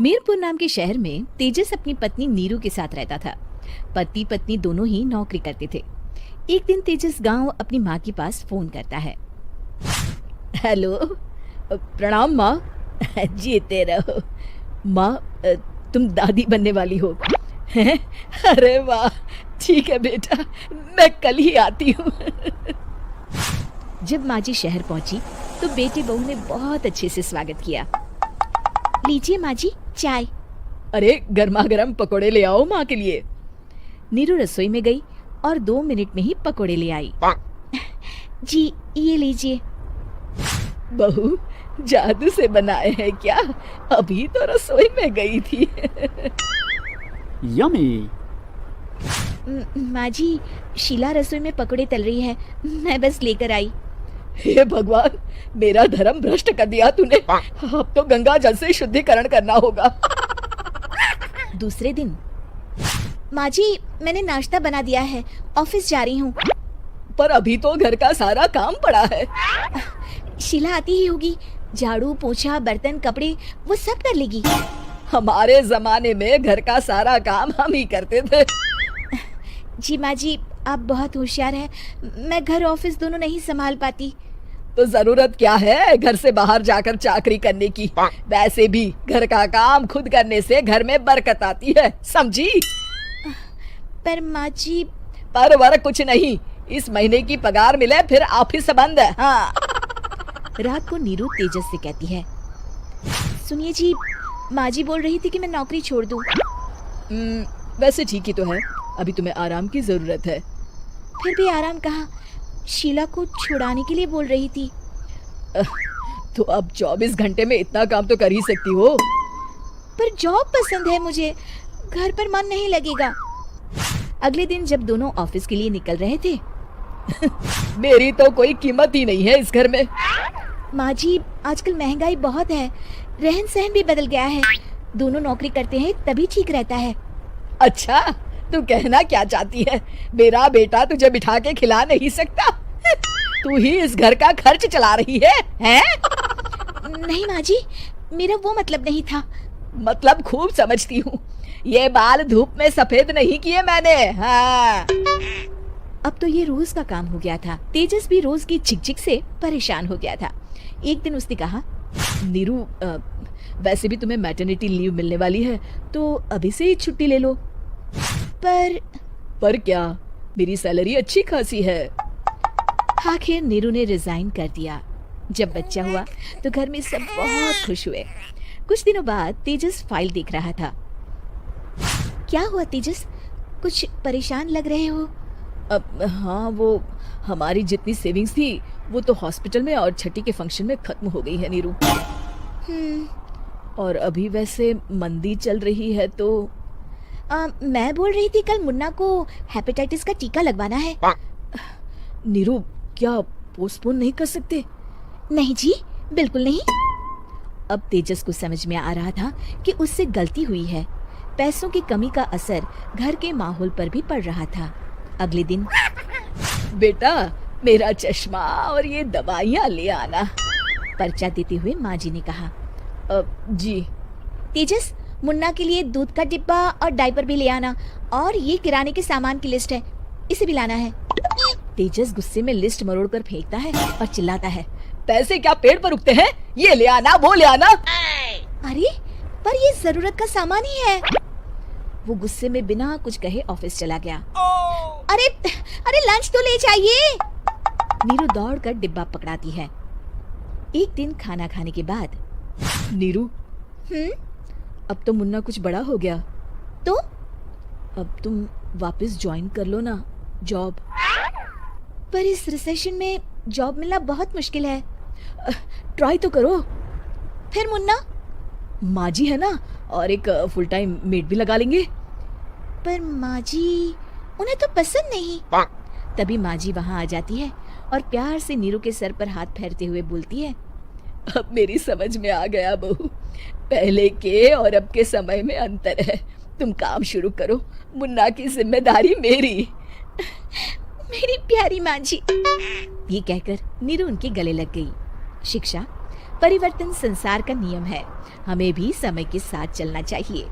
मीरपुर नाम के शहर में तेजस अपनी पत्नी नीरू के साथ रहता था। पति पत्नी दोनों ही नौकरी करते थे। एक दिन तेजस गांव अपनी माँ के पास फोन करता है। हेलो, प्रणाम माँ। जीते रहो माँ, तुम दादी बनने वाली हो। अरे वाह, ठीक है बेटा, मैं कल ही आती हूँ। जब माँ जी शहर पहुंची तो बेटे बहू ने बहुत अच्छे से स्वागत किया। लीजिए माँ जी चाय। अरे गर्मा गर्म पकोड़े ले आओ माँ के लिए। नीरू रसोई में गई और 2 मिनट में ही पकोड़े ले आई। जी ये लीजिए। बहू जादू से बनाए हैं क्या? अभी तो रसोई में गई थी। यम्मी। माँ जी, शीला रसोई में पकोड़े तल रही है, मैं बस लेकर आई। हे भगवान, मेरा धर्म भ्रष्ट कर दिया तूने। अब तो गंगा जल से शुद्धिकरण करना होगा। दूसरे दिन, माँ जी मैंने नाश्ता बना दिया है, ऑफिस जा रही हूँ। पर अभी तो घर का सारा काम पड़ा है। शीला आती ही होगी, झाड़ू पोछा बर्तन कपड़े वो सब कर लेगी। हमारे जमाने में घर का सारा काम हम ही करते थे। जी माँ जी, आप बहुत होशियार हैं, मैं घर ऑफिस दोनों नहीं संभाल पाती। तो जरूरत क्या है घर से बाहर जाकर चाकरी करने की? वैसे भी घर का काम खुद करने से घर में बरकत आती है, समझी? पर माँ जी। पर वर कुछ नहीं, इस महीने की पगार मिले फिर ऑफिस बंद है। हाँ। रात को नीरू तेजस से कहती है, सुनिए जी, माँ जी बोल रही थी कि मैं नौकरी छोड़ दूं। वैसे ठीक ही तो है, अभी तुम्हें आराम की जरूरत है। फिर भी आराम कहाँ, शीला को छुड़ाने के लिए बोल रही थी। तो अब 24 घंटे में इतना काम तो कर ही सकती हो। पर जॉब पसंद है मुझे, घर पर मन नहीं लगेगा। अगले दिन जब दोनों ऑफिस के लिए निकल रहे थे, मेरी तो कोई कीमत ही नहीं है इस घर में। माँ जी आजकल महंगाई बहुत है, रहन सहन भी बदल गया है, दोनों नौकरी करते हैं तभी ठीक रहता है। अच्छा, तू कहना क्या चाहती है? मेरा बेटा तुझे बिठा के खिला नहीं सकता? तू ही इस घर का खर्च चला रही है, हैं? नहीं माँ जी, मेरा वो मतलब नहीं था। मतलब खूब समझती हूँ, ये बाल धूप में सफेद नहीं किए मैंने। हाँ। अब तो ये रोज का काम हो गया था। तेजस भी रोज की झिकझिक से परेशान हो गया था। एक दिन उसने कहा, नीरू, वैसे भी तुम्हें मैटरनिटी लीव मिलने वाली है, तो अभी से ही छुट्टी ले लो। पर क्या, मेरी सैलरी अच्छी खासी है। आखिर नीरू ने रिजाइन कर दिया। जब बच्चा हुआ तो घर में सब बहुत खुश हुए। कुछ दिनों बाद तेजस फाइल देख रहा था। क्या हुआ तेजस, कुछ परेशान लग रहे हो? हाँ, वो हमारी जितनी सेविंग्स थी वो तो हॉस्पिटल में और छठी के फंक्शन में खत्म हो गई है नीरू। और अभी वैसे मंदी चल रही है तो मैं बोल रही थी कल मुन्ना को हेपेटाइटिस का टीका लगवाना है। नीरू, क्या पोस्टपोन नहीं कर सकते? नहीं जी, बिल्कुल नहीं। अब तेजस को समझ में आ रहा था कि उससे गलती हुई है। पैसों की कमी का असर घर के माहौल पर भी पड़ रहा था। अगले दिन, बेटा मेरा चश्मा और ये दवाइयाँ ले आना, पर्चा देते हुए माँ जी ने कहा। जी। तेजस, मुन्ना के लिए दूध का डिब्बा और डायपर भी ले आना, और ये किराने के सामान की लिस्ट है, इसे भी लाना है। तेजस गुस्से में लिस्ट मरोड़ कर फेंकता है और चिल्लाता है, पैसे क्या पेड़ पर उगते हैं? ये ले आना, वो ले आना। अरे पर ये जरूरत का सामान ही है। वो गुस्से में बिना कुछ कहे ऑफिस चला गया। अरे अरे लंच तो ले जाइए। नीरू दौड़कर डिब्बा पकड़ाती है। एक दिन खाना खाने के बाद, नीरू, अब तो मुन्ना कुछ बड़ा हो गया, तो अब तुम वापस ज्वाइन कर लो ना जॉब। पर इस रिसेशन में जॉब मिलना बहुत मुश्किल है। ट्राई तो करो। फिर मुन्ना? माँ जी है ना, और एक फुल टाइम मेड भी लगा लेंगे। पर माँ जी, उन्हें तो पसंद नहीं। तभी माँ जी वहाँ आ जाती है और प्यार से नीरू के सर पर हाथ फेरते हुए बोलती है, अब मेरी समझ में आ गया बहू, पहले के और अब के समय में अंतर है। तुम काम शुरू करो, मुन्ना की जिम्मेदारी मेरी। मेरी प्यारी माँ जी। ये कहकर नीरू उनके गले लग गई। शिक्षा परिवर्तन संसार का नियम है, हमें भी समय के साथ चलना चाहिए।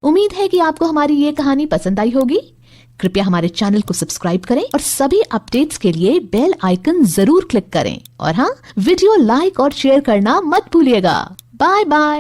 उम्मीद है कि आपको हमारी ये कहानी पसंद आई होगी। कृपया हमारे चैनल को सब्सक्राइब करें और सभी अपडेट्स के लिए बेल आइकन जरूर क्लिक करें। और हाँ, वीडियो लाइक और शेयर करना मत भूलिएगा। Bye bye.